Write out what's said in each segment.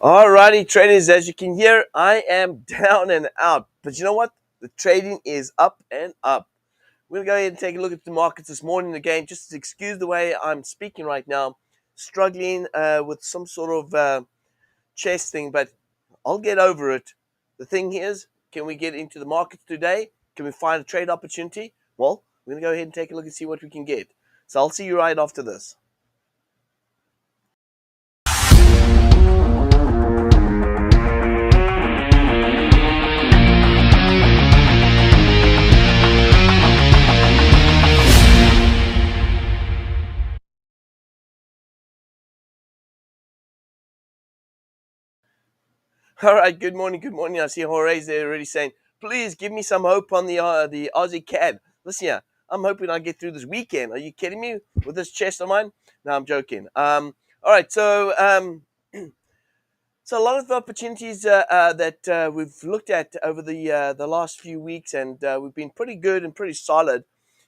Alrighty, traders, as you can hear, I am down and out. But you know what? The trading is up and up. We're going to go ahead and take a look at the markets this morning again. Just to excuse the way I'm speaking right now, struggling with some sort of chest thing, but I'll get over it. The thing is, can we get into the markets today? Can we find a trade opportunity? Well, we're going to go ahead and take a look and see what we can get. So I'll see you right after this. All right, good morning, good morning. I see Jorge's there already saying, please give me some hope on the Aussie CAD. Listen here, I'm hoping I get through this weekend. Are you kidding me with this chest of mine? No, I'm joking. All right, so a lot of opportunities that we've looked at over the last few weeks, and we've been pretty good and pretty solid,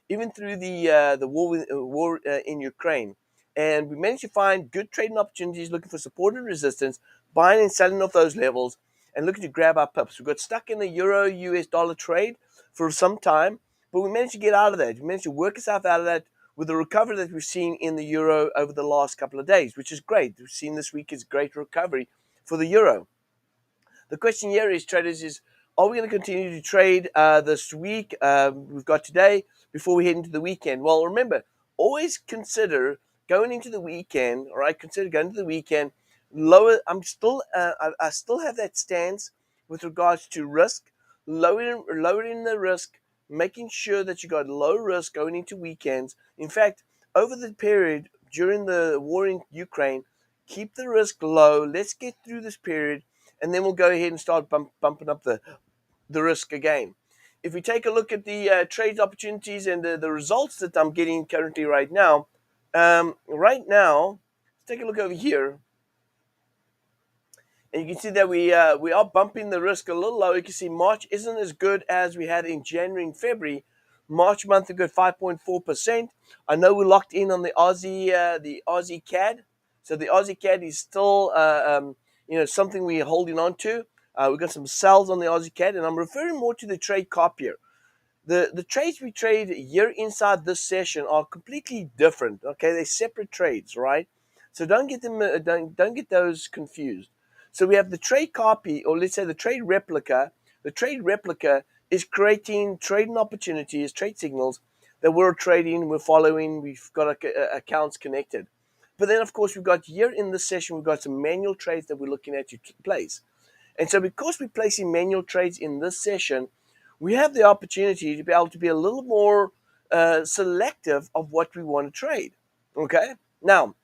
even through the war in Ukraine. And we managed to find good trading opportunities, looking for support and resistance, buying and selling off those levels, and looking to grab our pips. We got stuck in the euro US dollar trade for some time, but we managed to get out of that. We managed to work ourselves out of that with the recovery that we've seen in the euro over the last couple of days, which is great. We've seen this week is great recovery for the euro. The question here is, traders, is are we going to continue to trade this week? We've got today before we head into the weekend. Well, remember, always consider going into the weekend. All right, consider going into the weekend lower. I still have that stance with regards to risk, lowering the risk, making sure that you got low risk going into weekends. In fact, over the period during the war in Ukraine, keep the risk low. Let's get through this period, and then we'll go ahead and start bumping up the risk again. If we take a look at the trade opportunities and the results that I'm getting currently right now, let's take a look over here. And you can see that we are bumping the risk a little low. You can see March isn't as good as we had in January and February. March month we got 5.4%. I know we're locked in on the Aussie CAD. So the Aussie CAD is still something we're holding on to. We've got some sells on the Aussie CAD, and I'm referring more to the trade Copier. The trades we trade here inside this session are completely different. Okay, they're separate trades, right? So don't get them don't get those confused. So we have the trade copy, or let's say the trade replica. The trade replica is creating trading opportunities, trade signals that we're trading, we're following, we've got accounts connected. But then, of course, we've got here in this session, we've got some manual trades that we're looking at to place. And so because we're placing manual trades in this session, we have the opportunity to be able to be a little more selective of what we want to trade. Okay? Now,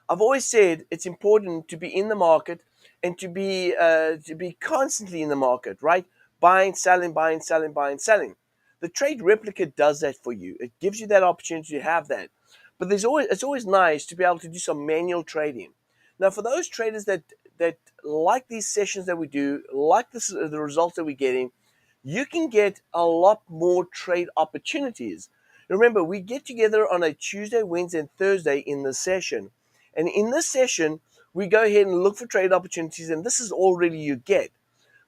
I've always said it's important to be in the market and to be constantly in the market, right? Buying, selling, buying, selling, buying, selling. The trade replica does that for you. It gives you that opportunity to have that. But it's always nice to be able to do some manual trading. Now, for those traders that like these sessions that we do, like the results that we're getting, you can get a lot more trade opportunities. Remember, we get together on a Tuesday, Wednesday, and Thursday in the session. And in this session, we go ahead and look for trade opportunities, and this is all really you get.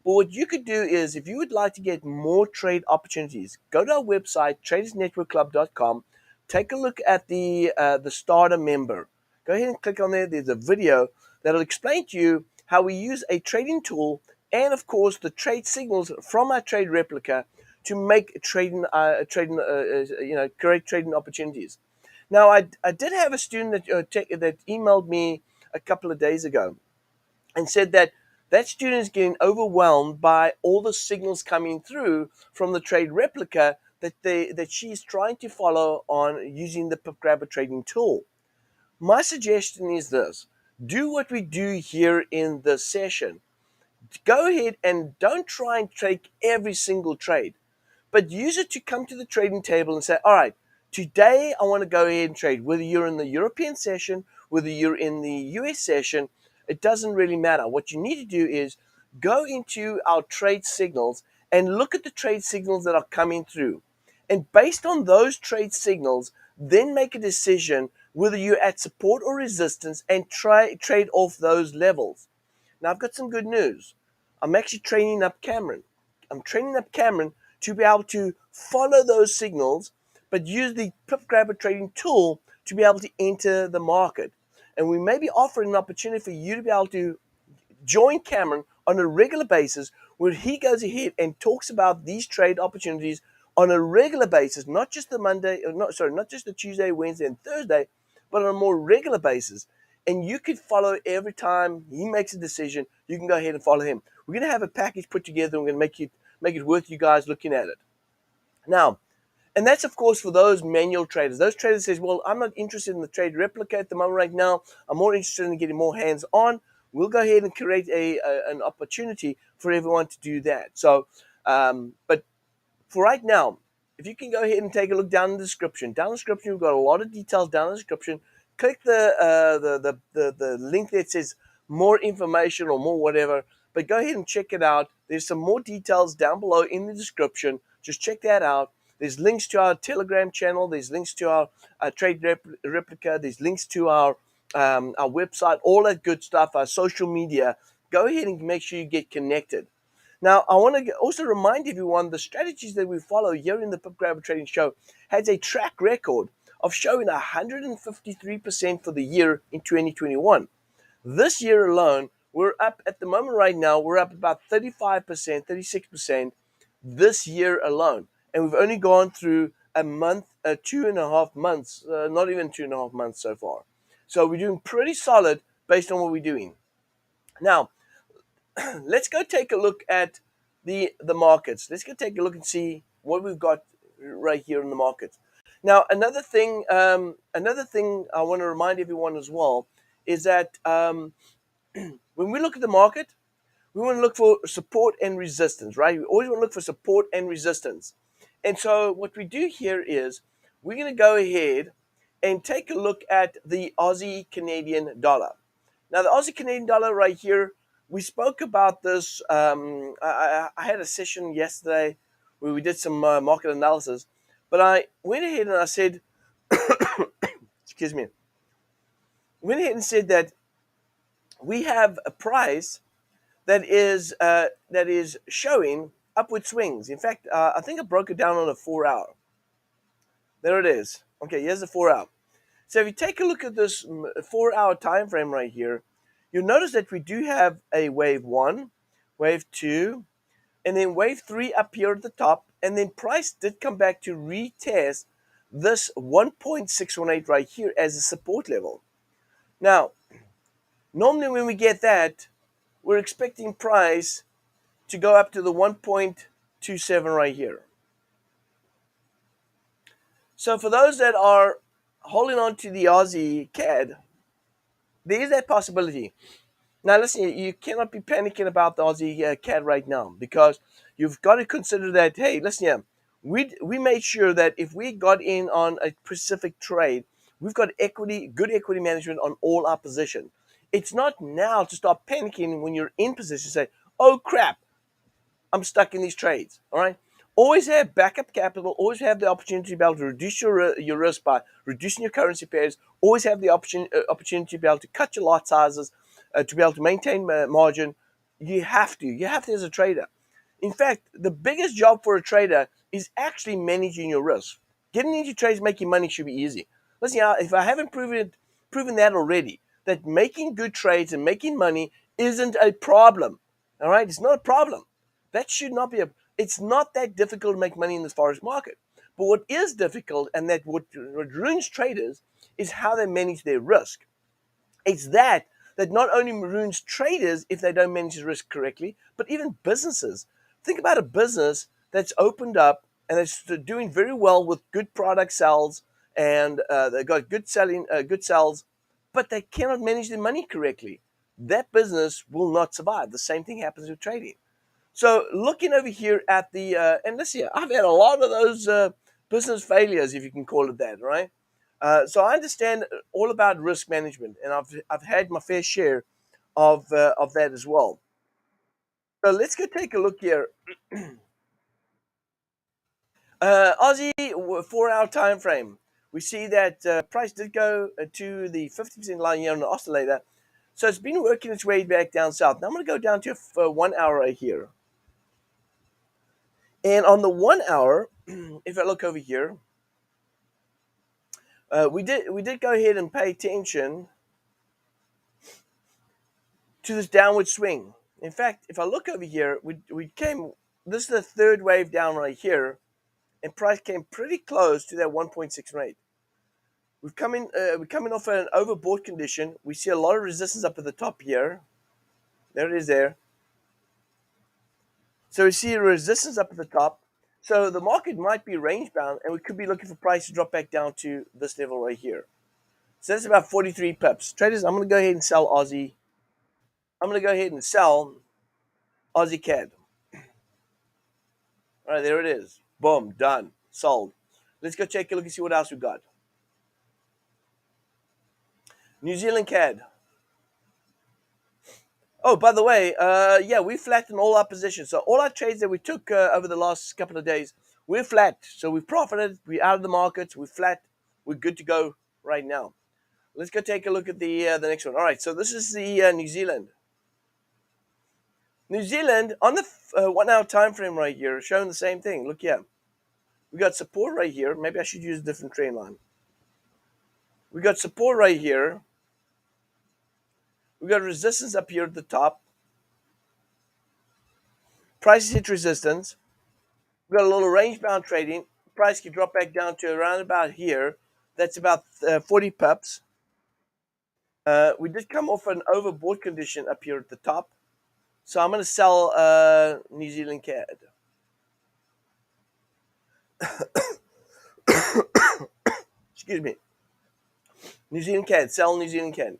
But what you could do is, if you would like to get more trade opportunities, go to our website, TradersNetworkClub.com, take a look at the starter member. Go ahead and click on there. There's a video that'll explain to you how we use a trading tool and, of course, the trade signals from our trade replica to make create trading opportunities. Now, I did have a student that emailed me a couple of days ago and said that that student is getting overwhelmed by all the signals coming through from the trade replica that she's trying to follow on using the Pip Grabber Trading Tool. My suggestion is this: do what we do here in this session. Go ahead and don't try and take every single trade, but use it to come to the trading table and say, all right, today I want to go ahead and trade. Whether you're in the European session, whether you're in the US session, it doesn't really matter. What you need to do is go into our trade signals and look at the trade signals that are coming through. And based on those trade signals, then make a decision whether you're at support or resistance, and trade off those levels. Now, I've got some good news. I'm actually training up Cameron. I'm training up Cameron to be able to follow those signals, but use the Pip Grabber Trading Tool to be able to enter the market. And we may be offering an opportunity for you to be able to join Cameron on a regular basis, where he goes ahead and talks about these trade opportunities on a regular basis, not just the not just the Tuesday, Wednesday, and Thursday, but on a more regular basis. And you could follow every time he makes a decision. You can go ahead and follow him. We're going to have a package put together. And we're going to make it worth you guys looking at it. Now, and that's, of course, for those manual traders. Those traders says, well, I'm not interested in the trade replica at the moment right now. I'm more interested in getting more hands-on. We'll go ahead and create an opportunity for everyone to do that. So, but for right now, if you can go ahead and take a look down in the description. Down in the description, we've got a lot of details down in the description. Click the link that says more information or more whatever. But go ahead and check it out. There's some more details down below in the description. Just check that out. There's links to our Telegram channel. There's links to our trade replica. There's links to our website, all that good stuff, our social media. Go ahead and make sure you get connected. Now, I want to also remind everyone the strategies that we follow here in the Pip Grabber Trading Show has a track record of showing 153% for the year in 2021. This year alone, we're up at the moment right now, we're up about 35%, 36% this year alone. And we've only gone through a month, 2.5 months, not even 2.5 months so far. So we're doing pretty solid based on what we're doing. Now, let's go take a look at the markets. Let's go take a look and see what we've got right here in the markets. Now, another thing I want to remind everyone as well is that when we look at the market, we want to look for support and resistance, right? We always want to look for support and resistance. And so what we do here is we're going to go ahead and take a look at the Aussie Canadian dollar. Now, the Aussie Canadian dollar right here, we spoke about this. I had a session yesterday where we did some market analysis, but I went ahead and I said, excuse me, went ahead and said that we have a price that is showing upward swings. In fact, I think I broke it down on a 4-hour. There it is. Okay, here's the 4-hour. So if you take a look at this 4-hour time frame right here, you'll notice that we do have a wave 1, wave 2, and then wave 3 up here at the top, and then price did come back to retest this 1.618 right here as a support level. Now, normally when we get that, we're expecting price to go up to the 1.27 right here. So for those that are holding on to the Aussie CAD, there is that possibility. Now listen, you cannot be panicking about the Aussie CAD right now, because you've got to consider that, hey, listen here, we made sure that if we got in on a specific trade, we've got good equity management on all our position. It's not now to start panicking when you're in position, say, oh crap, I'm stuck in these trades. All right. Always have backup capital. Always have the opportunity to be able to reduce your risk by reducing your currency pairs. Always have the opportunity to be able to cut your lot sizes, to be able to maintain margin. You have to. You have to as a trader. In fact, the biggest job for a trader is actually managing your risk. Getting into trades, making money should be easy. Listen, if I haven't proven that already, that making good trades and making money isn't a problem. All right, it's not a problem. That should not be it's not that difficult to make money in this Forex market. But what is difficult, and that what ruins traders, is how they manage their risk. It's that not only ruins traders if they don't manage the risk correctly, but even businesses. Think about a business that's opened up and it's doing very well with good product sales, and they've got good sales, but they cannot manage their money correctly. That business will not survive. The same thing happens with trading. So looking over here at the, and let's see, I've had a lot of those business failures, if you can call it that, right? So I understand all about risk management, and I've had my fair share of that as well. So let's go take a look here. Aussie 4-hour time frame. we see that price did go to the 50% line here on the oscillator. So it's been working its way back down south. Now I'm going to go down to 1 hour right here. And on the 1 hour, if I look over here, we did go ahead and pay attention to this downward swing. In fact, if I look over here, this is the third wave down right here, and price came pretty close to that 1.6 rate. We're coming off an overbought condition. We see a lot of resistance up at the top here. There it is there. So we see a resistance up at the top. So the market might be range bound, and we could be looking for price to drop back down to this level right here. So that's about 43 pips. Traders, I'm going to go ahead and sell Aussie. I'm going to go ahead and sell Aussie CAD. All right, there it is. Boom, done, sold. Let's go take a look and see what else we got. New Zealand CAD. Oh, by the way, yeah, we flattened all our positions. So all our trades that we took over the last couple of days, we're flat. So we've profited. We're out of the markets. We're flat. We're good to go right now. Let's go take a look at the next one. All right, so this is the New Zealand. New Zealand, on the 1 hour time frame right here, showing the same thing. Look here. We got support right here. Maybe I should use a different trend line. We got support right here. We got resistance up here at the top. Price hit resistance. We got a little range bound trading. Price can drop back down to around about here. That's about 40 pips. We did come off an overbought condition up here at the top. So I'm going to sell New Zealand CAD. Excuse me. New Zealand CAD. Sell New Zealand CAD.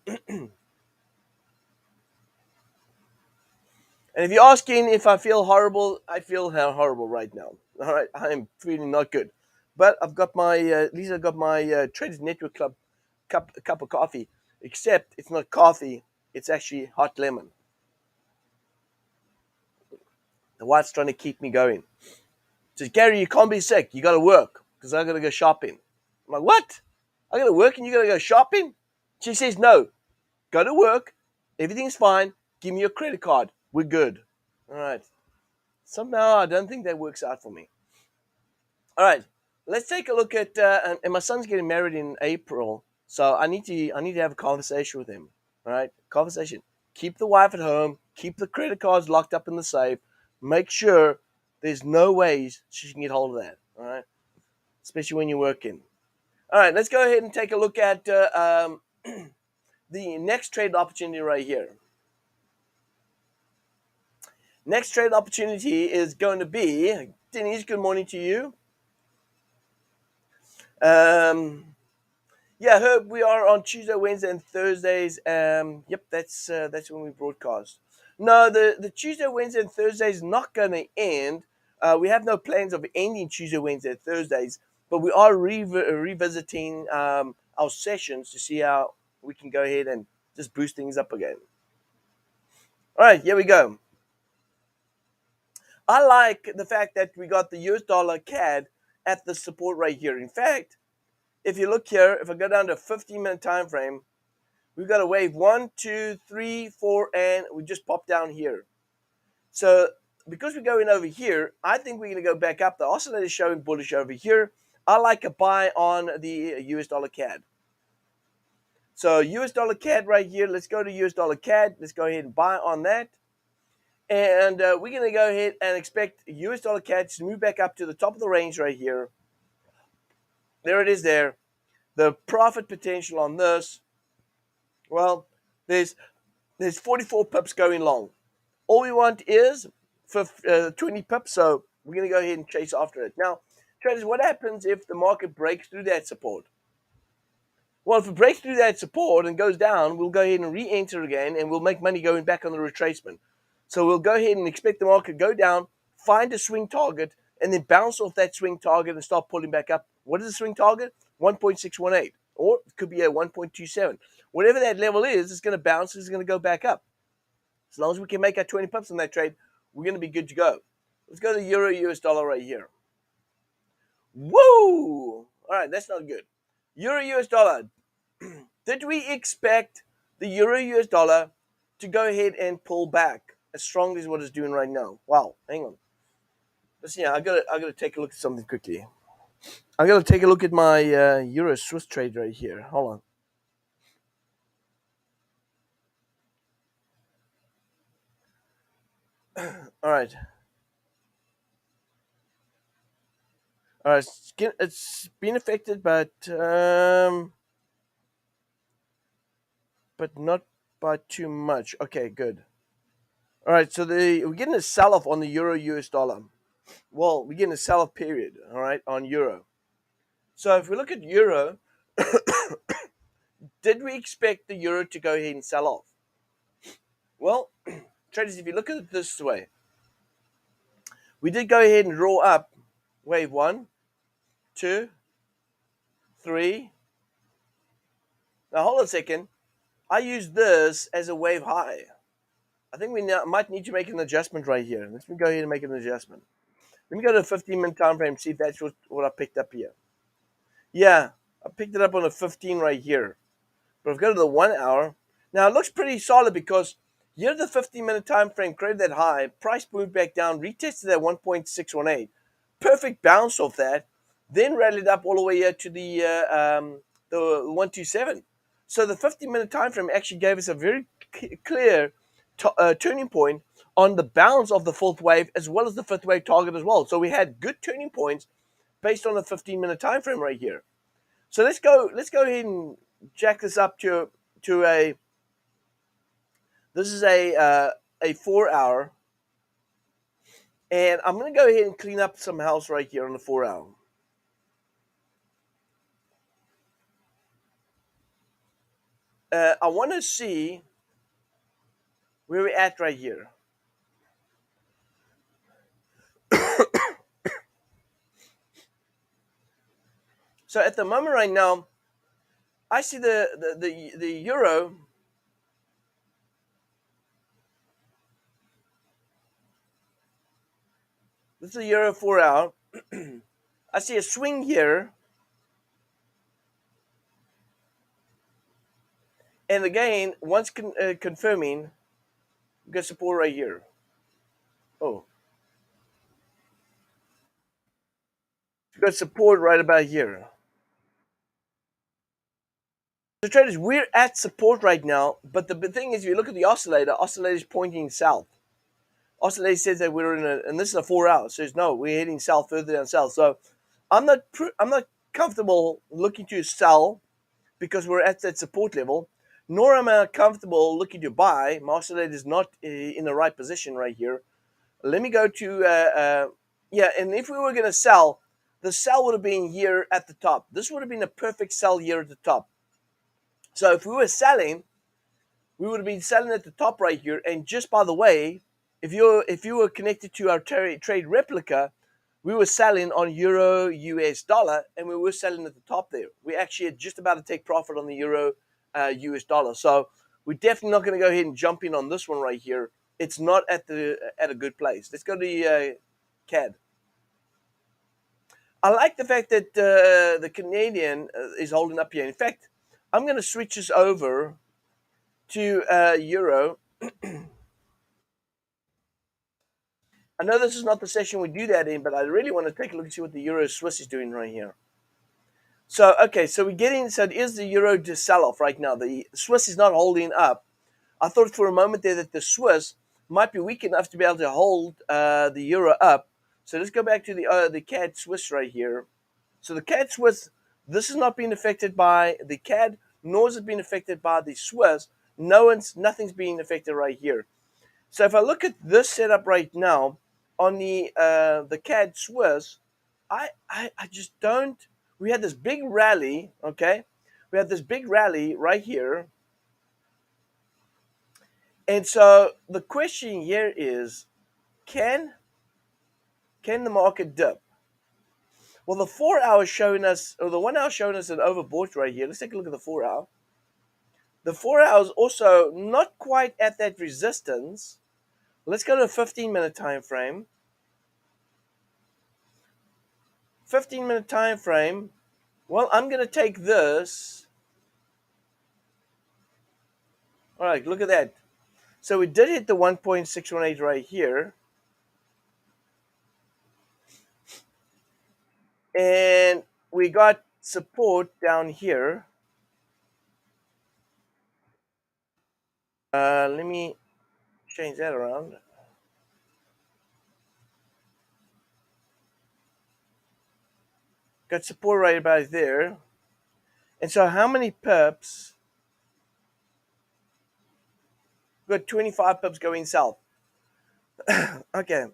And if you're asking if I feel horrible, I feel horrible right now. All right, I'm feeling not good. But I've got my, at least I've got my Traders Network Club cup of coffee. Except it's not coffee, it's actually hot lemon. The wife's trying to keep me going. She says, Gary, you can't be sick. You got to work because I got to go shopping. I'm like, what? I got to work and you got to go shopping? She says, no. Go to work. Everything's fine. Give me your credit card. We're good. All right. Somehow I don't think that works out for me. All right. Let's take a look at, and my son's getting married in April, so I need to have a conversation with him. All right. Conversation. Keep the wife at home. Keep the credit cards locked up in the safe. Make sure there's no ways she can get hold of that. All right. Especially when you're working. All right. Let's go ahead and take a look at the next trade opportunity right here. Next trade opportunity is going to be, Denise, good morning to you. Yeah, Herb, we are on Tuesday, Wednesday, and Thursdays. Yep, that's when we broadcast. No, the Tuesday, Wednesday, and Thursday is not going to end. We have no plans of ending Tuesday, Wednesday, and Thursdays, but we are revisiting our sessions to see how we can go ahead and just boost things up again. All right, here we go. I like the fact that we got the US dollar CAD at the support right here. In fact, if you look here, if I go down to a 15-minute time frame, we've got a wave 1, 2, 3, 4, and we just popped down here. So because we're going over here, I think we're going to go back up. The oscillator is showing bullish over here. I like a buy on the US dollar CAD. So US dollar CAD right here. Let's go to US dollar CAD. Let's go ahead and buy on that. And we're going to go ahead and expect US dollar CAD to move back up to the top of the range right here. There it is there. The profit potential on this, well, there's 44 pips going long. All we want is 20 pips, so we're going to go ahead and chase after it. Now, traders, what happens if the market breaks through that support? Well, if it breaks through that support and goes down, we'll go ahead and re-enter again, and we'll make money going back on the retracement. So we'll go ahead and expect the market to go down, find a swing target, and then bounce off that swing target and start pulling back up. What is the swing target? 1.618, or it could be a 1.27. Whatever that level is, it's going to bounce, it's going to go back up. As long as we can make our 20 pips on that trade, we're going to be good to go. Let's go to Euro US dollar right here. Woo! All right, that's not good. Euro US dollar. Did we expect the Euro US dollar to go ahead and pull back as strongly as what it's doing right now? Wow, hang on. Listen, yeah, I gotta take a look at something quickly. I gotta take a look at my Euro Swiss trade right here. Hold on. All right. All right. It's been affected, but not by too much. Okay, good. All right. So we're getting a sell off on the Euro US dollar. Well, we're getting a sell off period. All right, on Euro. So if we look at Euro, did we expect the Euro to go ahead and sell off? Well, traders, if you look at it this way, we did go ahead and draw up wave 1, 2, 3. Now hold on a second. I use this as a wave high. I think we might need to make an adjustment right here. Let me go ahead and make an adjustment. Let me go to the 15-minute time frame, see if that's what I picked up here. Yeah, I picked it up on the 15 right here. But if I go to the 1 hour, now it looks pretty solid because here the 15-minute time frame created that high, price moved back down, retested that 1.618. Perfect bounce off that, then rallied up all the way here to the 127. So the 15-minute time frame actually gave us a very clear turning point on the bounce of the fourth wave as well as the fifth wave target as well. So we had good turning points based on the 15-minute time frame right here. So let's go ahead and jack this up to a. This is a 4 hour, and I'm going to go ahead and clean up some house right here on the 4 hour. I want to see where we're at right here. So at the moment right now, I see the euro. This is the euro 4 hour. I see a swing here. And again, once confirming, we got support right here. Oh, we got support right about here. So traders, we're at support right now, but the thing is, if you look at the oscillator is pointing south. Oscillator says that we're in and this is a 4 hour. Says no, we're heading south, further down south. So I'm not comfortable looking to sell because we're at that support level, nor am I comfortable looking to buy. My oscillator is not in the right position right here. Let me go to yeah, and if we were going to sell, the sell would have been here at the top. This would have been a perfect sell here at the top. So if we were selling, we would have been selling at the top right here. And just by the way, if you were connected to our trade replica, we were selling on euro US dollar, and we were selling at the top there. We actually had just about to take profit on the euro US dollar. So we're definitely not going to go ahead and jump in on this one right here. It's not at a good place. Let's go to the CAD. I like the fact that the Canadian is holding up here. In fact, I'm going to switch this over to euro. I know this is not the session we do that in, but I really want to take a look and see what the euro Swiss is doing right here. So, okay, so we're getting, so it is the euro to sell off right now. The Swiss is not holding up. I thought for a moment there that the Swiss might be weak enough to be able to hold the euro up. So let's go back to the CAD Swiss right here. So the CAD Swiss, this has not been affected by the CAD, nor has it been affected by the Swiss. Nothing's being affected right here. So if I look at this setup right now on the CAD Swiss, I just don't. We had this big rally, okay? We had this big rally right here. And so the question here is, can the market dip? Well, the 4 hours showing us, or the 1 hour showing us an overbought right here. Let's take a look at the 4 hour. The 4 hours also not quite at that resistance. Let's go to a 15-minute time frame. 15-minute time frame. Well, I'm going to take this. All right, look at that. So we did hit the 1.618 right here. And we got support down here. Let me change that around. Got support right about there. And so how many pips? We've got 25 pips going south. Okay.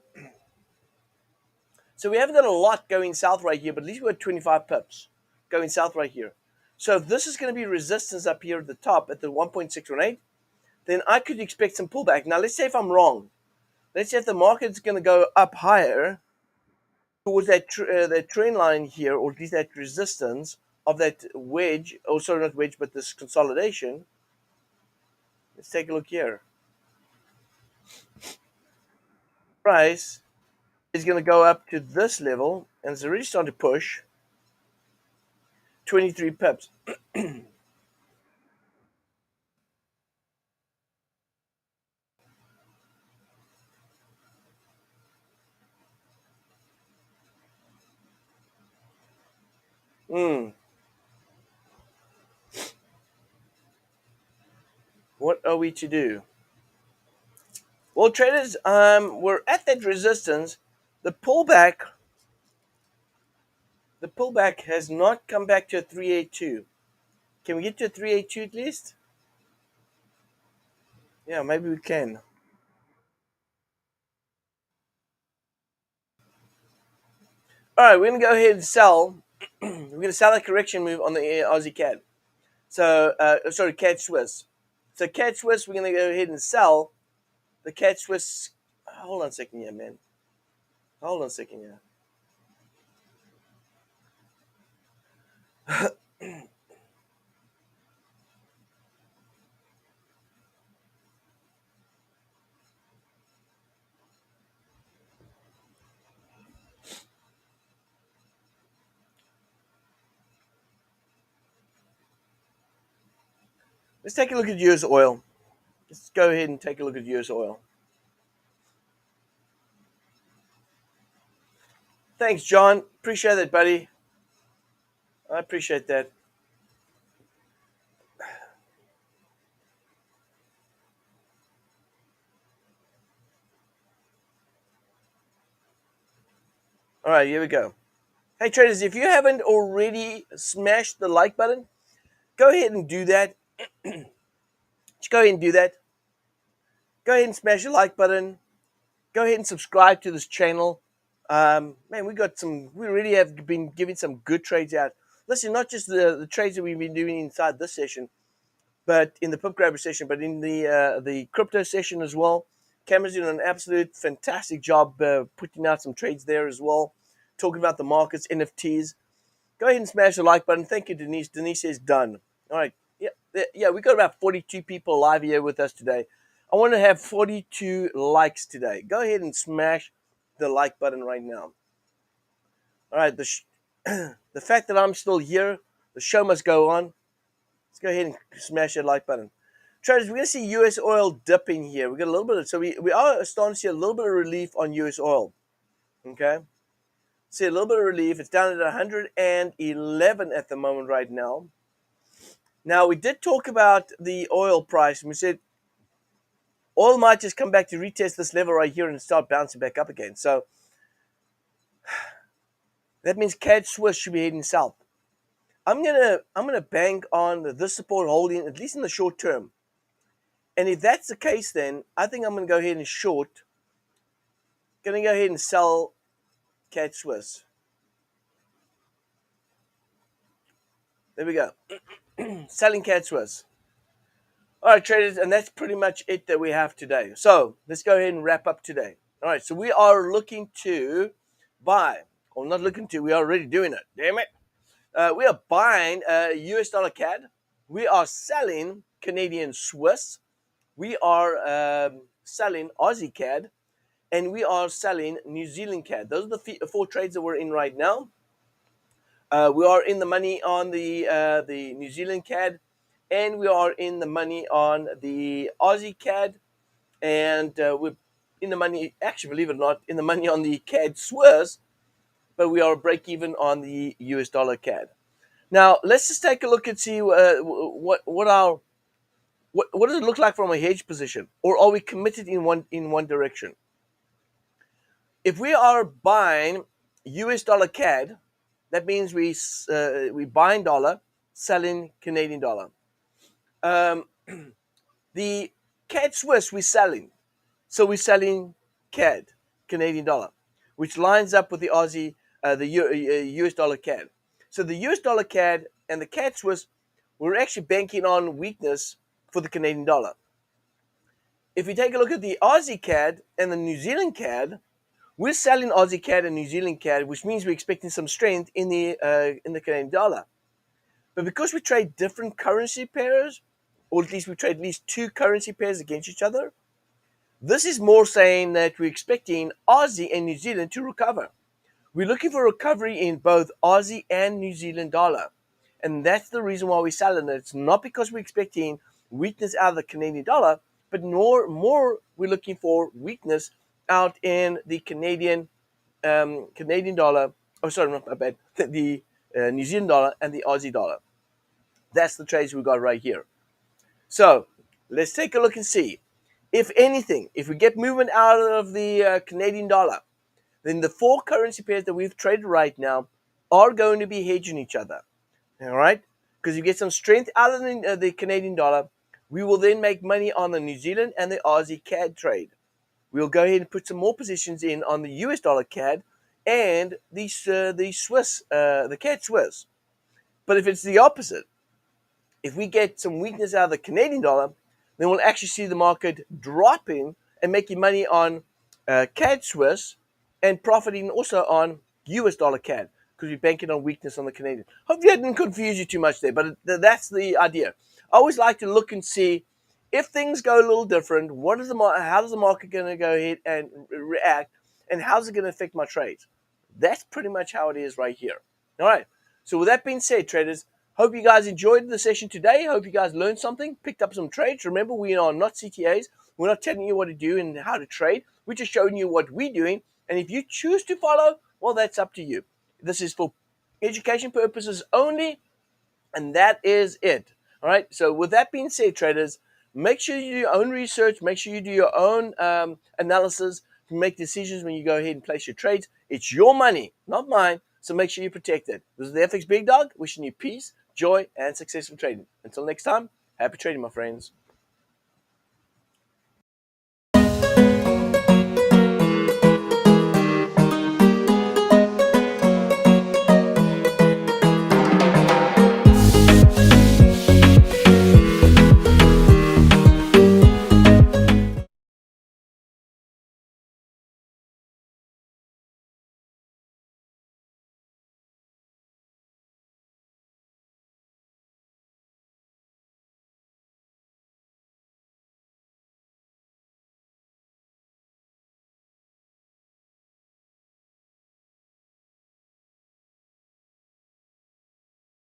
So we haven't got a lot going south right here, but at least we've got 25 pips going south right here. So if this is going to be resistance up here at the top at the 1.618, then I could expect some pullback. Now, let's say if I'm wrong. Let's say if the market's going to go up higher towards that trend line here, or at least that resistance of that wedge, or sorry, not wedge, but this consolidation. Let's take a look here. Price is going to go up to this level, and it's already starting to push 23 pips. What are we to do? Well, traders, we're at that resistance. The pullback, has not come back to a 382. Can we get to a 382 at least? Yeah, maybe we can. All right, we're going to go ahead and sell. We're going to sell a correction move on the Aussie CAD. So, sorry, CAD Swiss. So, CAD Swiss, we're going to go ahead and sell the CAD Swiss. Hold on a second here, man. Hold on a second here. Let's take a look at US oil. Let's go ahead and take a look at US oil. Thanks, John. Appreciate that, buddy. I appreciate that. All right, here we go. Hey, traders, if you haven't already smashed the like button, go ahead and do that. Just go ahead and do that. Go ahead and smash the like button. Go ahead and subscribe to this channel. Man, we really have been giving some good trades out. Listen, not just the trades that we've been doing inside this session, but in the Pip Grabber session, but in the crypto session as well. Cameron's doing an absolute fantastic job putting out some trades there as well, talking about the markets, NFTs. Go ahead and smash the like button. Thank you, Denise. Denise says done. All right. Yeah, we got about 42 people live here with us today. I want to have 42 likes today. Go ahead and smash the like button right now. All right. The fact that I'm still here, the show must go on. Let's go ahead and smash that like button. Traders, we're going to see US oil dipping here. We got a little bit of, so we are starting to see a little bit of relief on US oil. Okay. See a little bit of relief. It's down at 111 at the moment right now. Now, we did talk about the oil price, and we said oil might just come back to retest this level right here and start bouncing back up again. So that means CAD Swiss should be heading south. I'm gonna bank on this support holding, at least in the short term. And if that's the case, then I think I'm gonna go ahead and short. Gonna go ahead and sell CAD Swiss. There we go. Selling CAD Swiss. All right, traders, and that's pretty much it that we have today. So let's go ahead and wrap up today. All right, so we are looking to buy, or not looking to, we are already doing it. Damn it. We are buying US dollar CAD. We are selling Canadian Swiss. We are selling Aussie CAD. And we are selling New Zealand CAD. Those are the four trades that we're in right now. We are in the money on the New Zealand CAD, and we are in the money on the Aussie CAD, and we're in the money, actually, believe it or not, in the money on the CAD Swiss, but we are break even on the US dollar CAD. Now, let's just take a look and see what does it look like from a hedge position, or are we committed in one direction? If we are buying US dollar CAD, that means we buying dollar, selling Canadian dollar. The CAD Swiss we're selling, so we're selling CAD, Canadian dollar, which lines up with the Aussie, the US dollar CAD. So the US dollar CAD and the CAD Swiss, we're actually banking on weakness for the Canadian dollar. If you take a look at the Aussie CAD and the New Zealand CAD, we're selling Aussie CAD and New Zealand CAD, which means we're expecting some strength in the Canadian dollar. But because we trade different currency pairs, or at least we trade at least two currency pairs against each other, this is more saying that we're expecting Aussie and New Zealand to recover. We're looking for recovery in both Aussie and New Zealand dollar. And that's the reason why we're selling it. It's not because we're expecting weakness out of the Canadian dollar, but more we're looking for weakness out in the Canadian dollar. Oh, sorry, not my bad. The New Zealand dollar and the Aussie dollar. That's the trades we got right here. So let's take a look and see. If anything, if we get movement out of the Canadian dollar, then the four currency pairs that we've traded right now are going to be hedging each other. All right? Because you get some strength out of the Canadian dollar, we will then make money on the New Zealand and the Aussie CAD trade. We'll go ahead and put some more positions in on the US dollar CAD and the Swiss, the CAD Swiss. But if it's the opposite, if we get some weakness out of the Canadian dollar, then we'll actually see the market dropping and making money on CAD Swiss and profiting also on US dollar CAD because we're banking on weakness on the Canadian. Hopefully I didn't confuse you too much there, but that's the idea. I always like to look and see if things go a little different, how does the market going to go ahead and react, and how's it going to affect my trades? That's pretty much how it is right here. All right. So with that being said, traders, hope you guys enjoyed the session today. Hope you guys learned something, picked up some trades. Remember, we are not CTAs. We're not telling you what to do and how to trade. We're just showing you what we're doing. And if you choose to follow, well, that's up to you. This is for education purposes only, and that is it. All right. So with that being said, traders, make sure you do your own research. Make sure you do your own analysis to make decisions when you go ahead and place your trades. It's your money, not mine. So make sure you protect it. This is the FxBigDog wishing you peace, joy, and successful trading. Until next time, happy trading, my friends.